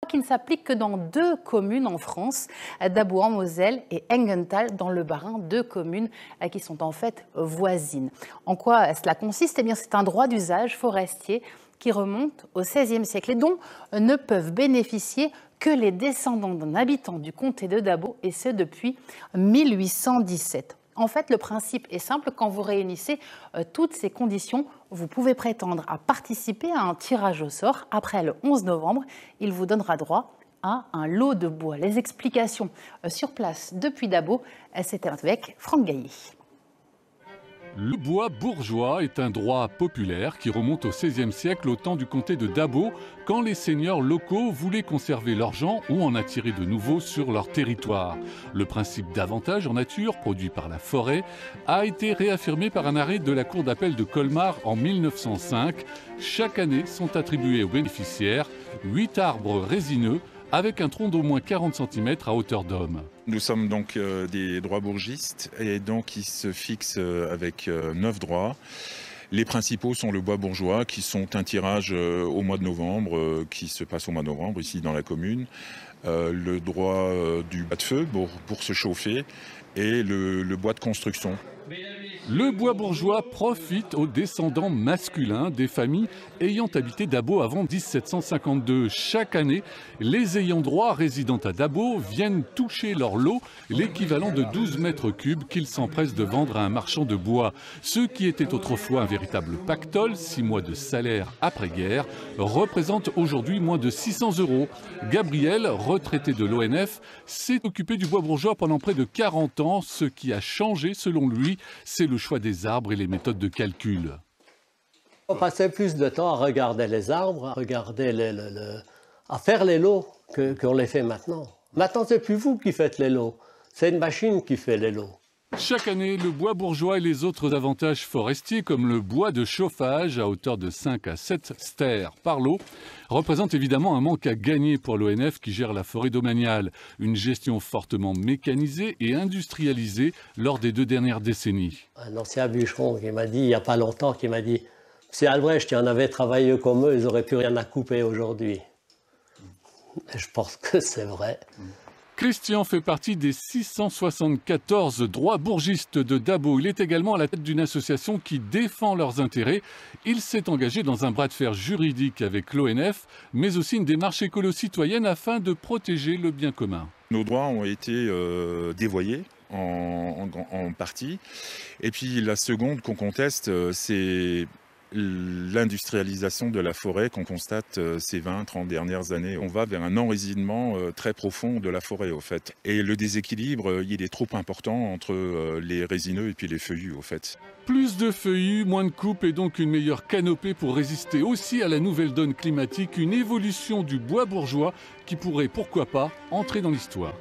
qui ne s'applique que dans 2 communes en France, Dabo en Moselle et Engenthal dans le Bas-Rhin, 2 communes qui sont en fait voisines. En quoi cela consiste? Eh bien, c'est un droit d'usage forestier qui remonte au XVIe siècle et dont ne peuvent bénéficier que les descendants d'un habitant du comté de Dabo, et ce depuis 1817. En fait, le principe est simple. Quand vous réunissez toutes ces conditions, vous pouvez prétendre à participer à un tirage au sort. Après le 11 novembre, il vous donnera droit à un lot de bois. Les explications sur place depuis Dabo, c'était avec Franck Gaillet. Le bois bourgeois est un droit populaire qui remonte au XVIe siècle au temps du comté de Dabo, quand les seigneurs locaux voulaient conserver leurs gens ou en attirer de nouveaux sur leur territoire. Le principe d'avantage en nature, produit par la forêt, a été réaffirmé par un arrêt de la Cour d'appel de Colmar en 1905. Chaque année sont attribués aux bénéficiaires 8 arbres résineux avec un tronc d'au moins 40 cm à hauteur d'homme. Nous sommes donc des droits bourgistes et donc ils se fixent avec 9 droits. Les principaux sont le bois bourgeois qui sont un tirage au mois de novembre, qui se passe au mois de novembre ici dans la commune. Le droit du bois de feu pour se chauffer et le bois de construction. Le bois bourgeois profite aux descendants masculins des familles ayant habité Dabo avant 1752. Chaque année, les ayants droit résidant à Dabo viennent toucher leur lot, l'équivalent de 12 mètres cubes qu'ils s'empressent de vendre à un marchand de bois. Ce qui était autrefois un véritable pactole, 6 mois de salaire après-guerre, représente aujourd'hui moins de 600 €. Gabriel, retraité de l'ONF, s'est occupé du bois bourgeois pendant près de 40 ans. Ce qui a changé, selon lui, c'est le choix des arbres et les méthodes de calcul. On passait plus de temps à regarder les arbres, à faire les lots qu'on les fait maintenant. Maintenant, c'est plus vous qui faites les lots, c'est une machine qui fait les lots. Chaque année, le bois bourgeois et les autres avantages forestiers, comme le bois de chauffage à hauteur de 5 à 7 stères par lot, représentent évidemment un manque à gagner pour l'ONF qui gère la forêt domaniale. Une gestion fortement mécanisée et industrialisée lors des 2 dernières décennies. Un ancien bûcheron qui m'a dit, il n'y a pas longtemps, qui m'a dit « C'est Albrecht, qui en avait travaillé comme eux, ils n'auraient plus rien à couper aujourd'hui. » Je pense que c'est vrai. Christian fait partie des 674 droits bourgistes de Dabo. Il est également à la tête d'une association qui défend leurs intérêts. Il s'est engagé dans un bras de fer juridique avec l'ONF, mais aussi une démarche écolo-citoyenne afin de protéger le bien commun. Nos droits ont été dévoyés en partie. Et puis la seconde qu'on conteste, c'est l'industrialisation de la forêt qu'on constate ces 20-30 dernières années. On va vers un enracinement très profond de la forêt au fait. Et le déséquilibre, il est trop important entre les résineux et puis les feuillus au fait. Plus de feuillus, moins de coupes et donc une meilleure canopée pour résister aussi à la nouvelle donne climatique, une évolution du bois bourgeois qui pourrait, pourquoi pas, entrer dans l'histoire.